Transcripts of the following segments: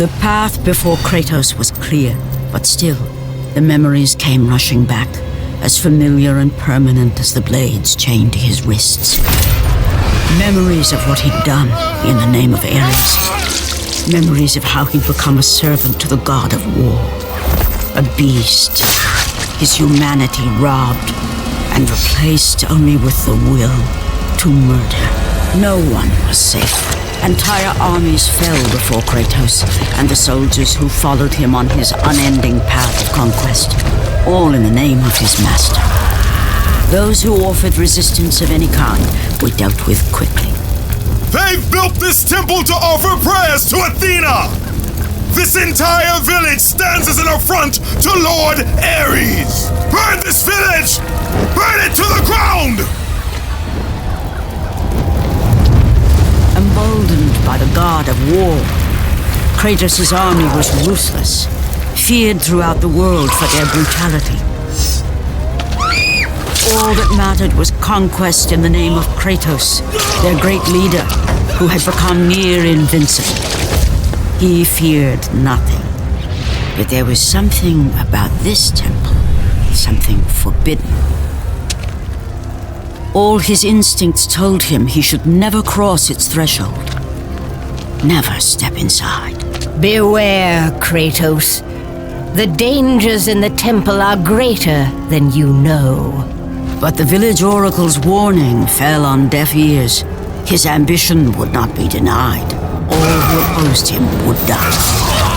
The path before Kratos was clear, but still, the memories came rushing back, as familiar and permanent as the blades chained to his wrists. Memories of what he'd done in the name of Ares. Memories of how he'd become a servant to the god of war. A beast, his humanity robbed and replaced only with the will to murder. No one was safe. Entire armies fell before Kratos and the soldiers who followed him on his unending path of conquest, all in the name of his master. Those who offered resistance of any kind were dealt with quickly. They've built this temple to offer prayers to Athena! This entire village stands as an affront to Lord Ares! Burn this village! Burn it to the ground! Emboldened by the god of war, Kratos' army was ruthless, feared throughout the world for their brutality. All that mattered was conquest in the name of Kratos, their great leader, who had become near invincible. He feared nothing. But there was something about this temple, something forbidden. All his instincts told him he should never cross its threshold. Never step inside. Beware, Kratos. The dangers in the temple are greater than you know. But the village oracle's warning fell on deaf ears. His ambition would not be denied. All who opposed him would die.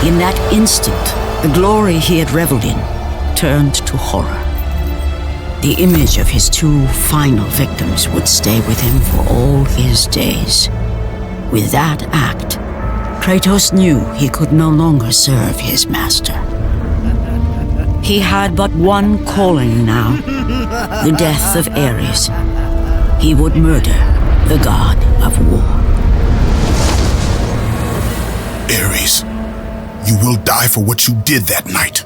In that instant, the glory he had reveled in turned to horror. The image of his two final victims would stay with him for all his days. With that act, Kratos knew he could no longer serve his master. He had but one calling now, the death of Ares. He would murder the god of war. Ares, you will die for what you did that night.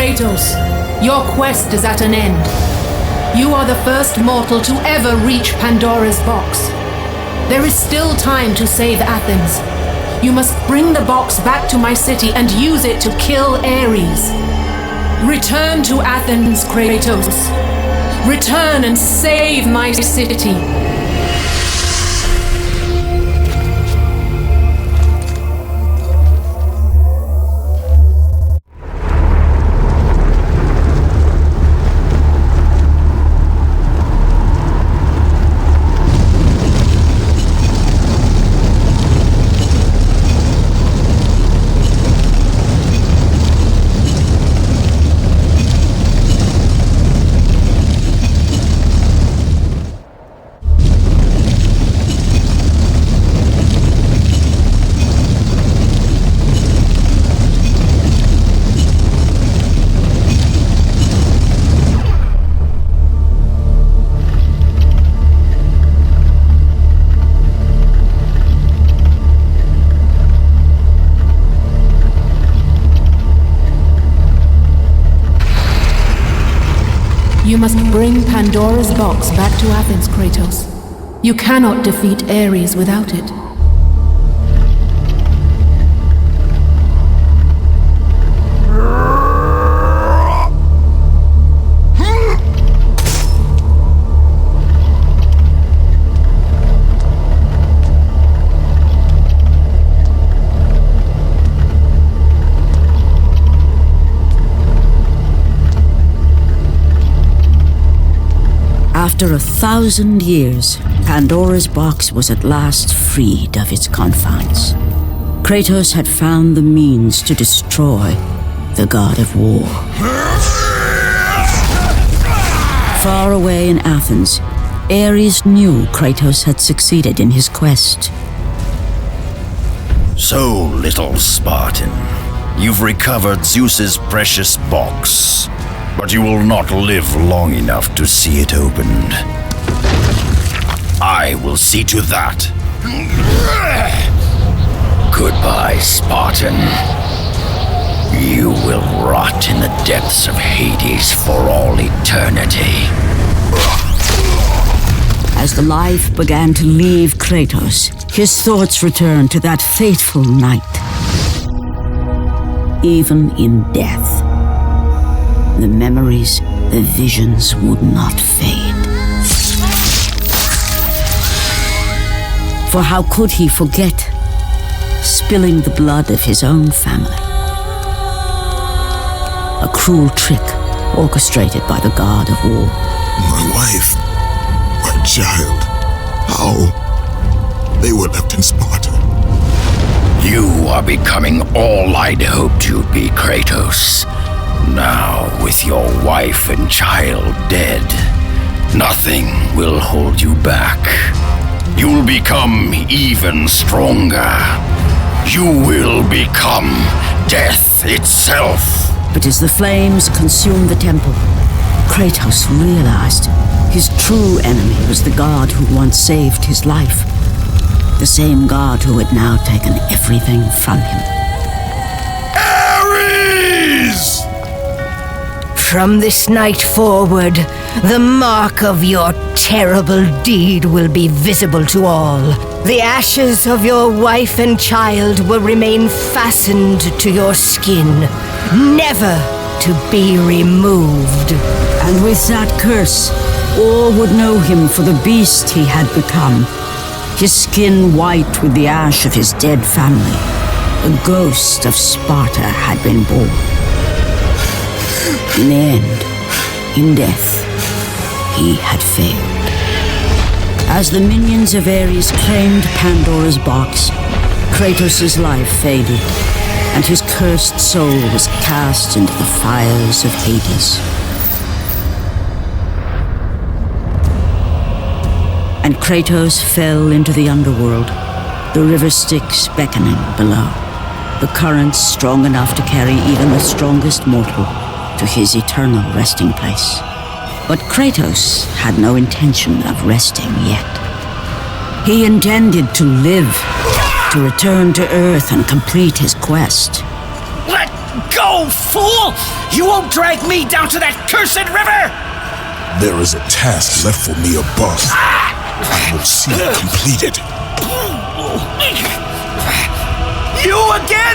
Kratos, your quest is at an end. You are the first mortal to ever reach Pandora's box. There is still time to save Athens. You must bring the box back to my city and use it to kill Ares. Return to Athens, Kratos. Return and save my city. You must bring Pandora's box back to Athens, Kratos. You cannot defeat Ares without it. After 1,000 years, Pandora's box was at last freed of its confines. Kratos had found the means to destroy the god of war. Far away in Athens, Ares knew Kratos had succeeded in his quest. So, little Spartan, you've recovered Zeus's precious box. But you will not live long enough to see it opened. I will see to that. Goodbye, Spartan. You will rot in the depths of Hades for all eternity. As the life began to leave Kratos, his thoughts returned to that fateful night. Even in death, the memories, the visions would not fade. For how could he forget spilling the blood of his own family? A cruel trick orchestrated by the god of war. My wife, my child, how? They were left in Sparta. You are becoming all I'd hoped you'd be, Kratos. Now, with your wife and child dead, nothing will hold you back. You'll become even stronger. You will become death itself. But as the flames consumed the temple, Kratos realized his true enemy was the god who once saved his life. The same god who had now taken everything from him. Ares! From this night forward, the mark of your terrible deed will be visible to all. The ashes of your wife and child will remain fastened to your skin, never to be removed. And with that curse, all would know him for the beast he had become. His skin white with the ash of his dead family. The ghost of Sparta had been born. In the end, in death, he had failed. As the minions of Ares claimed Pandora's box, Kratos' life faded, and his cursed soul was cast into the fires of Hades. And Kratos fell into the underworld, the river Styx beckoning below, the currents strong enough to carry even the strongest mortal to his eternal resting place. But Kratos had no intention of resting yet. He intended to live, to return to Earth and complete his quest. Let Go, fool! You won't drag me down to that cursed river! There is a task left for me above. I will see it completed. You again?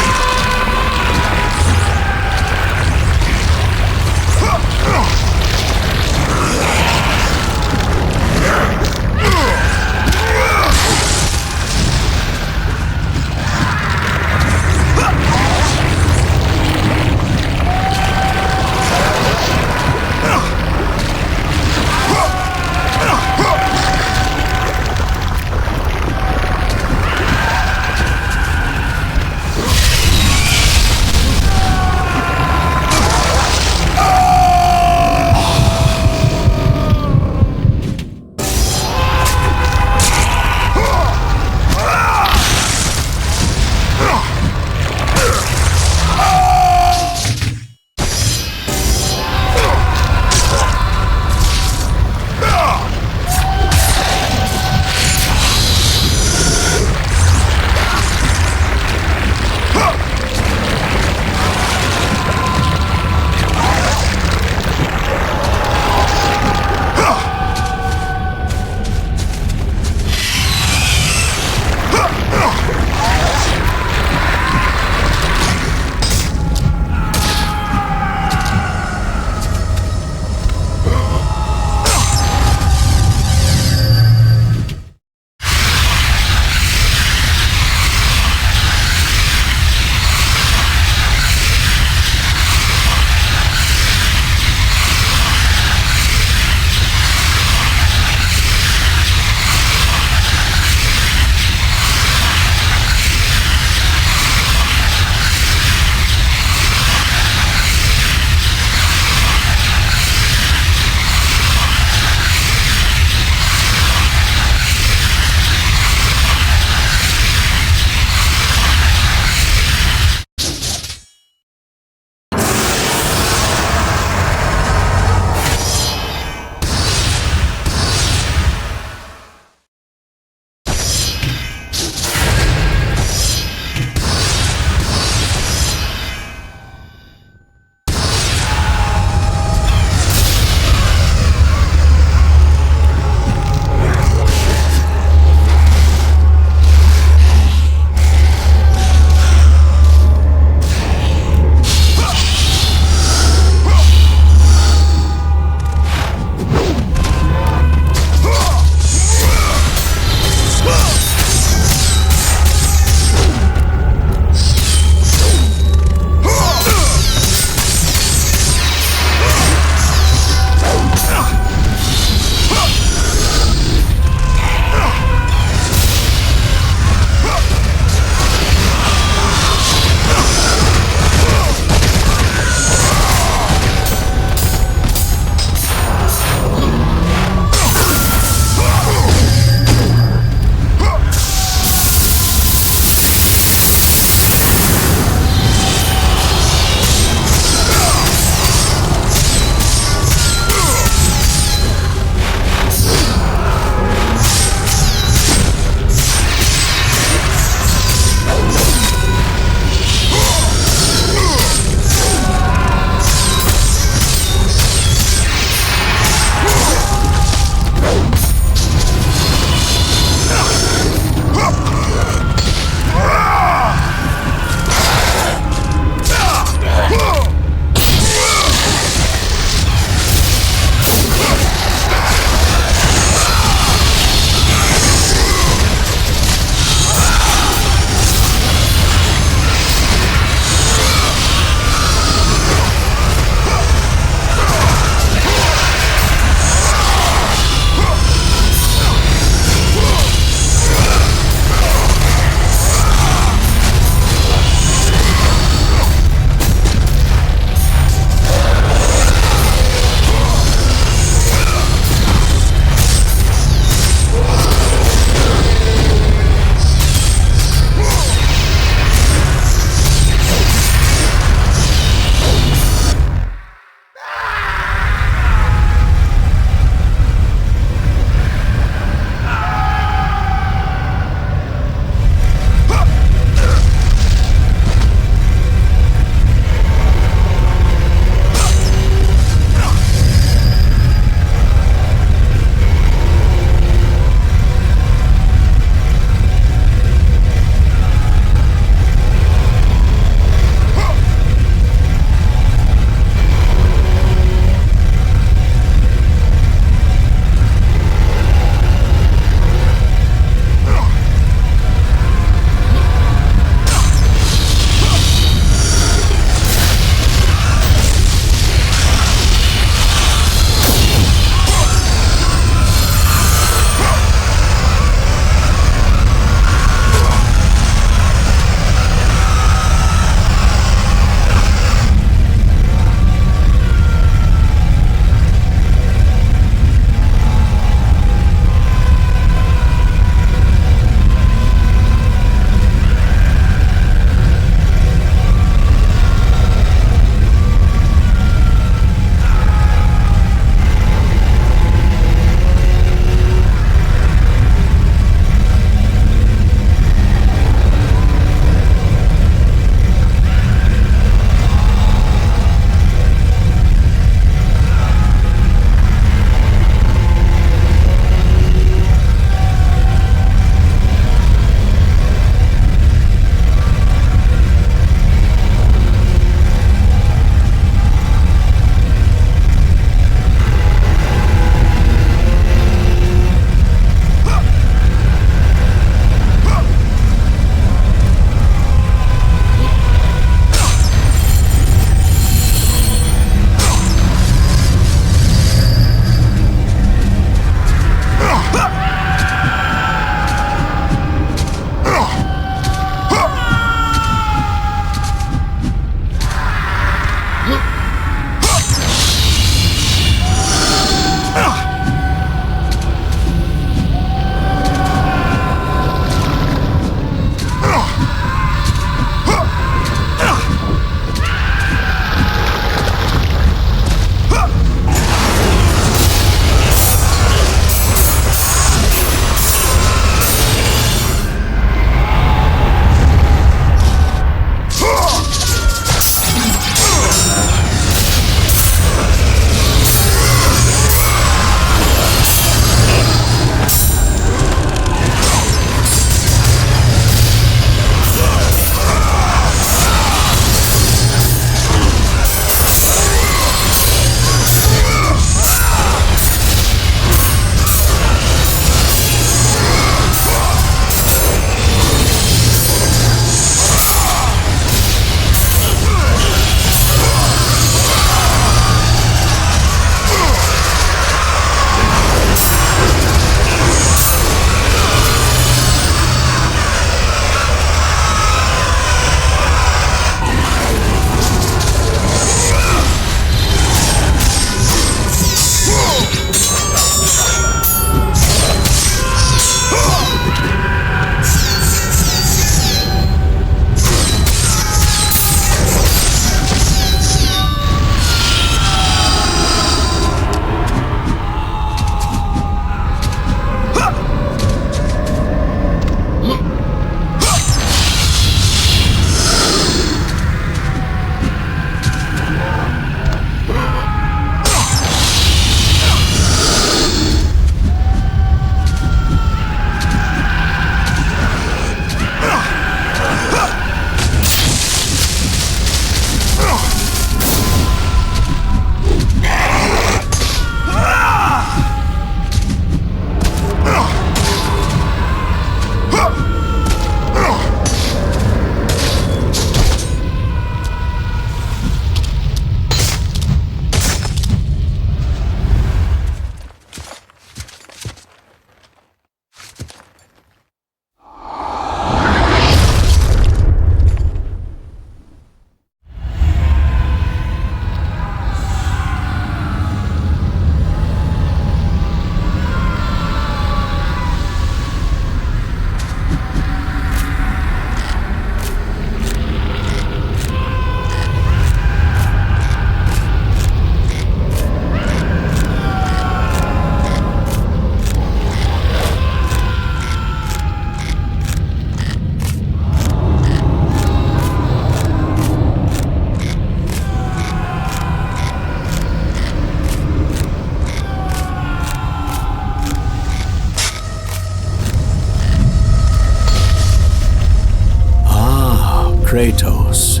Kratos.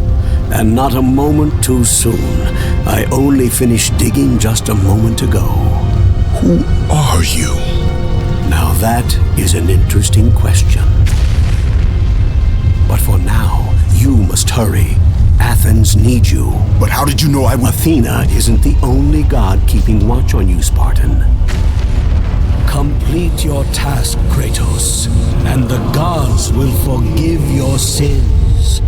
And not a moment too soon. I only finished digging just a moment ago. Who are you? Now that is an interesting question. But for now, you must hurry. Athens needs you. But how did you know I would... Athena isn't the only god keeping watch on you, Spartan. Complete your task, Kratos, and the gods will forgive your sins.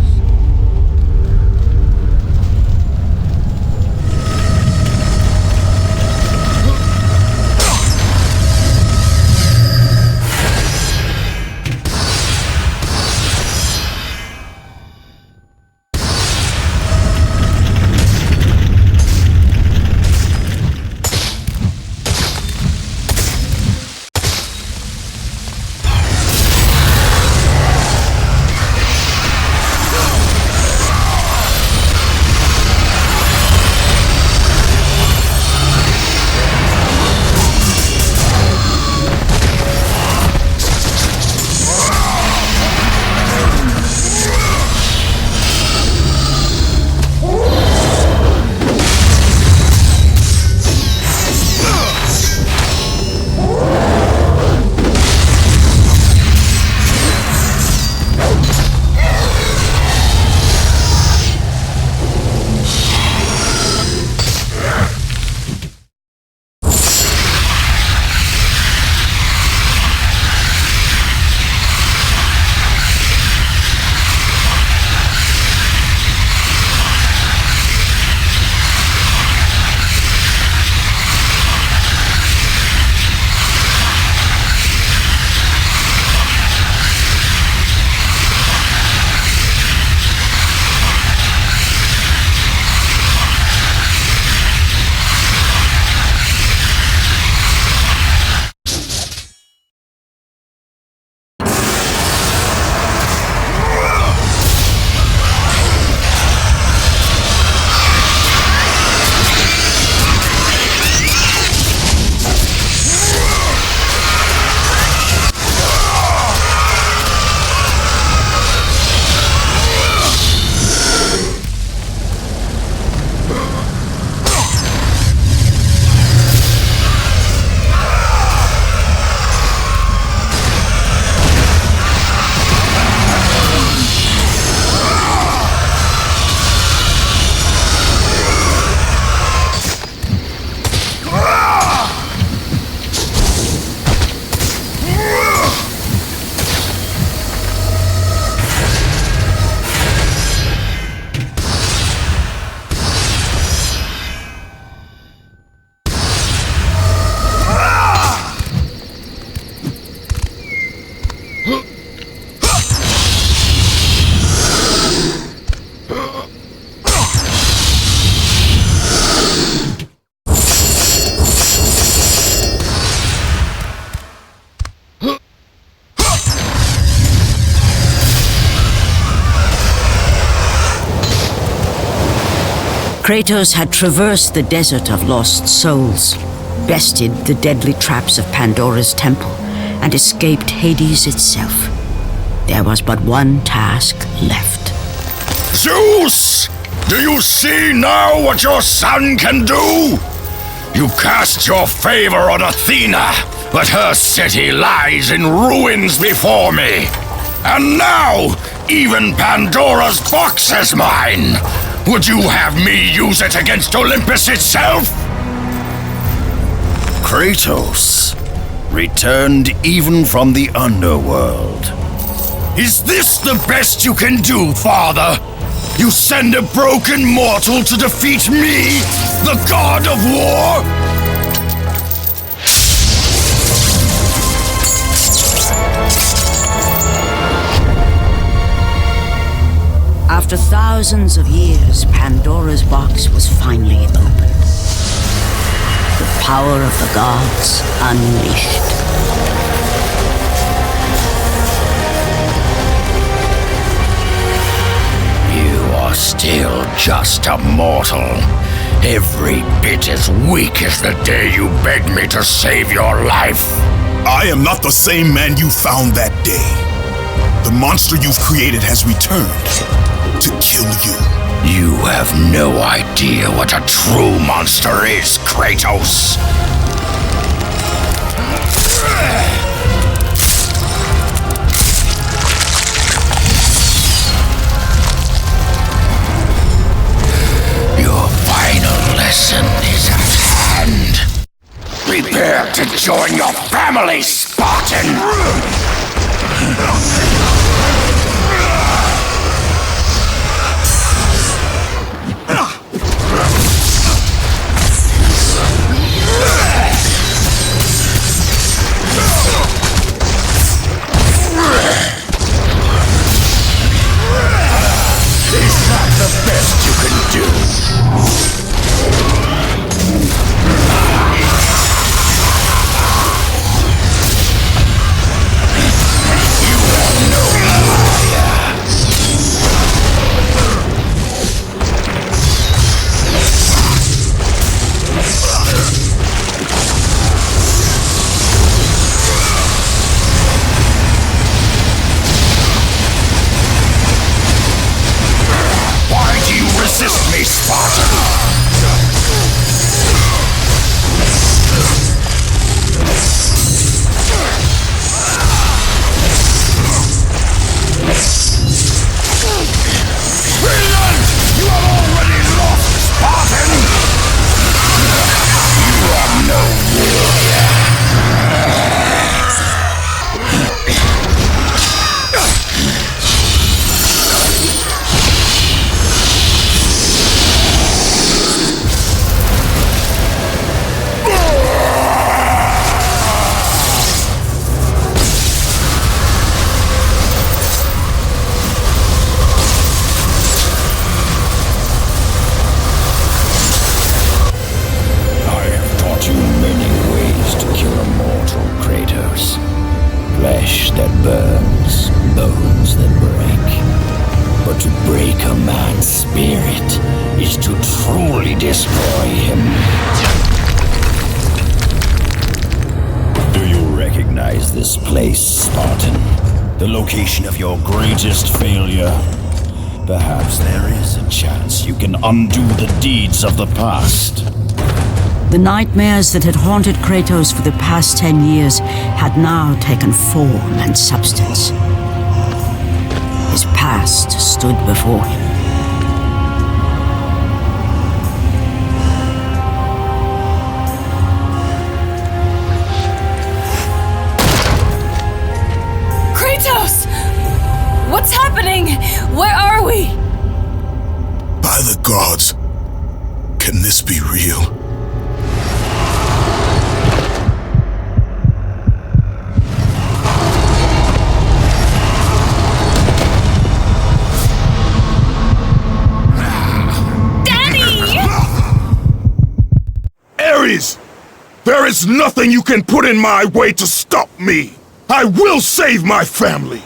Kratos had traversed the desert of lost souls, bested the deadly traps of Pandora's temple, and escaped Hades itself. There was but one task left. Zeus! Do you see now what your son can do? You cast your favor on Athena, but her city lies in ruins before me. And now, even Pandora's box is mine. Would you have me use it against Olympus itself? Kratos returned even from the underworld. Is this the best you can do, father? You send a broken mortal to defeat me, the god of war? After thousands of years, Pandora's box was finally opened. The power of the gods unleashed. You are still just a mortal. Every bit as weak as the day you begged me to save your life. I am not the same man you found that day. The monster you've created has returned. to kill you. You have no idea what a true monster is, Kratos. Your final lesson is at hand. Prepare to join your family, Spartan! Is that the best you can do? You are no liar. Why do you resist me, Spartan? Brilliant! You have already lost, Spartan! You are no warrior. I have taught you many ways to kill a mortal, Kratos. Flesh that burns, bones that break. But to break a man's spirit is to truly destroy him. Do you recognize this place, Spartan? The location of your greatest failure? Perhaps there is a chance you can undo the deeds of the past. The nightmares that had haunted Kratos for the past 10 years had now taken form and substance. His past stood before him. Kratos! What's happening? Where are we? By the gods, can this be real? Ares! There is nothing you can put in my way to stop me! I will save my family!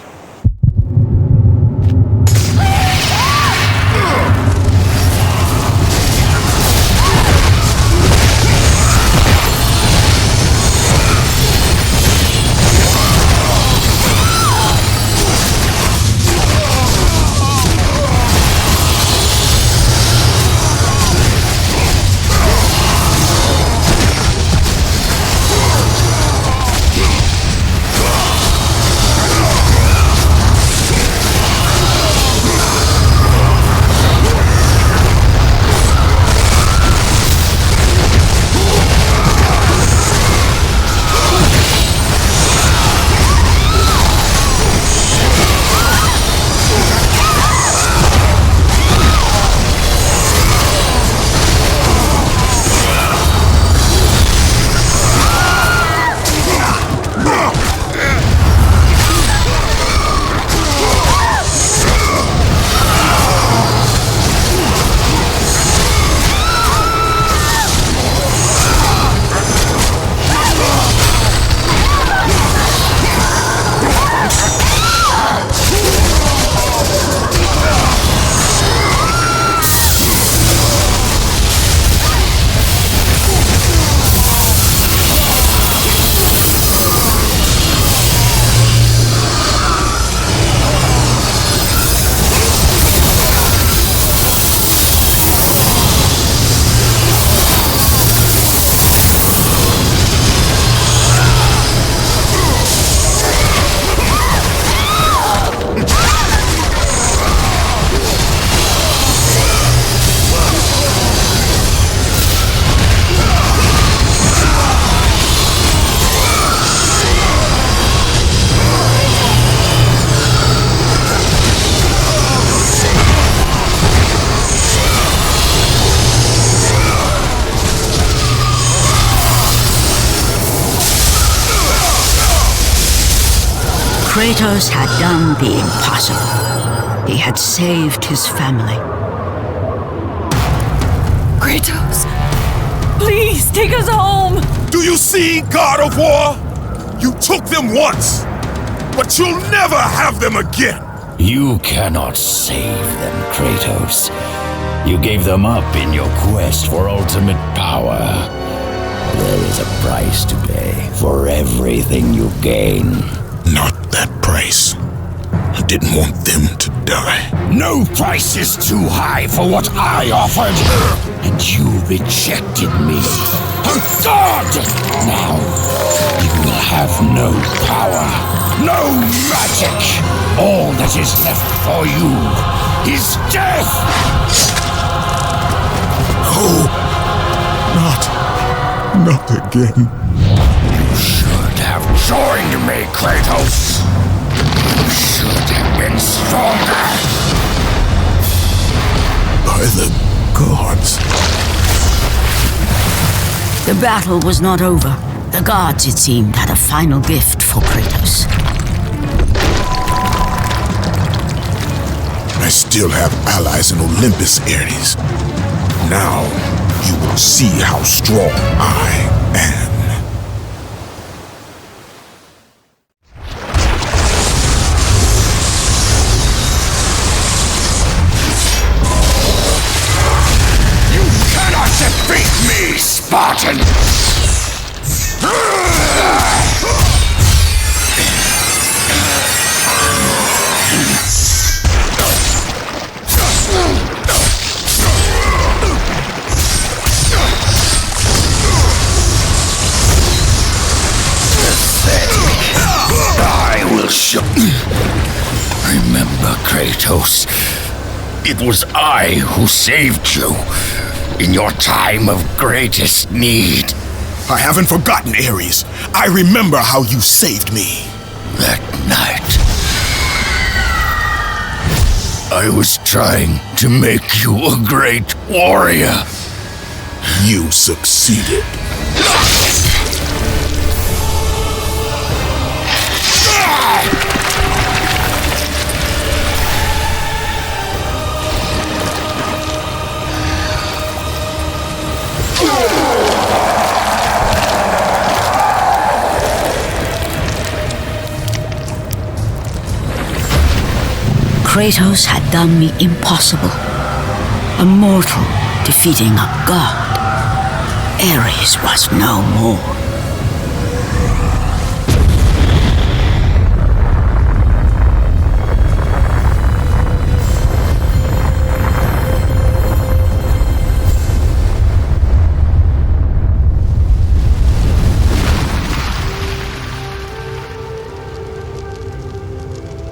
Kratos had done the impossible. He had saved his family. Kratos, please take us home! Do you see, God of War? You took them once, but you'll never have them again! You cannot save them, Kratos. You gave them up in your quest for ultimate power. There is a price to pay for everything you gain. Not that price. I didn't want them to die. No price is too high for what I offered, and you rejected me. A god! Now, you will have no power, no magic. All that is left for you is death! Oh, not again. You should have joined me, Kratos. You should have been stronger. By the gods. The battle was not over. The gods, it seemed, had a final gift for Kratos. I still have allies in Olympus, Ares. Now, you will see how strong I am. You cannot defeat me, Spartan! I will show... Remember, Kratos, it was I who saved you in your time of greatest need. I haven't forgotten, Ares. I remember how you saved me. That night, I was trying to make you a great warrior. You succeeded. Kratos had done the impossible. A mortal defeating a god. Ares was no more.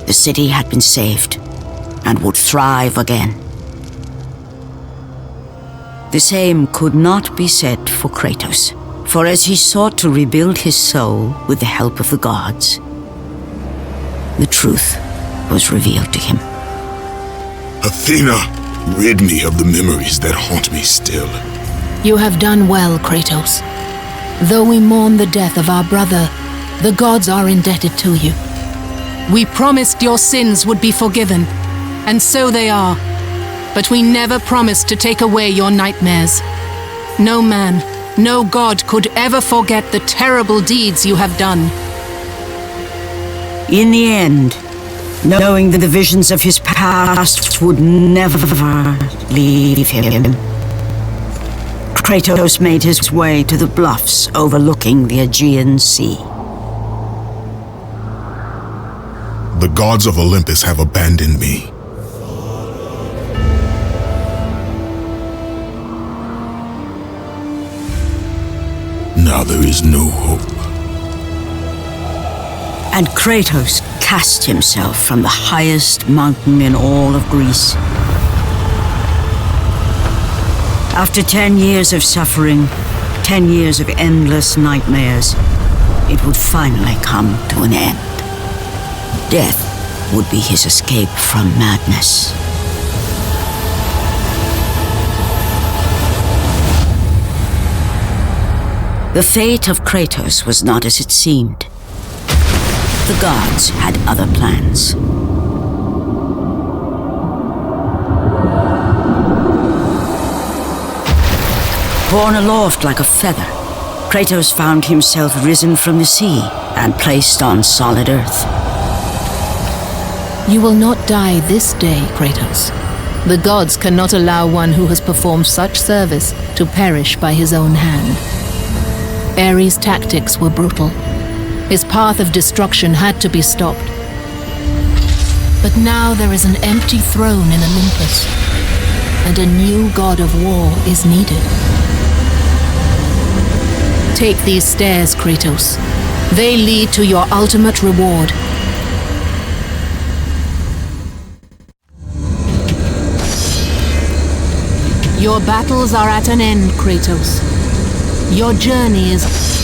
The city had been saved and would thrive again. The same could not be said for Kratos, for as he sought to rebuild his soul with the help of the gods, the truth was revealed to him. Athena, rid me of the memories that haunt me still. You have done well, Kratos. Though we mourn the death of our brother, the gods are indebted to you. We promised your sins would be forgiven, and so they are. But we never promised to take away your nightmares. No man, no god could ever forget the terrible deeds you have done. In the end, knowing that the visions of his past would never leave him, Kratos made his way to the bluffs overlooking the Aegean Sea. The gods of Olympus have abandoned me. Now there is no hope. And Kratos cast himself from the highest mountain in all of Greece. After 10 years of suffering, 10 years of endless nightmares, it would finally come to an end. Death would be his escape from madness. The fate of Kratos was not as it seemed. the gods had other plans. Borne aloft like a feather, Kratos found himself risen from the sea and placed on solid earth. You will not die this day, Kratos. The gods cannot allow one who has performed such service to perish by his own hand. Ares' tactics were brutal. His path of destruction had to be stopped. But now there is an empty throne in Olympus, and a new god of war is needed. Take these stairs, Kratos. They lead to your ultimate reward. Your battles are at an end, Kratos. Your journey is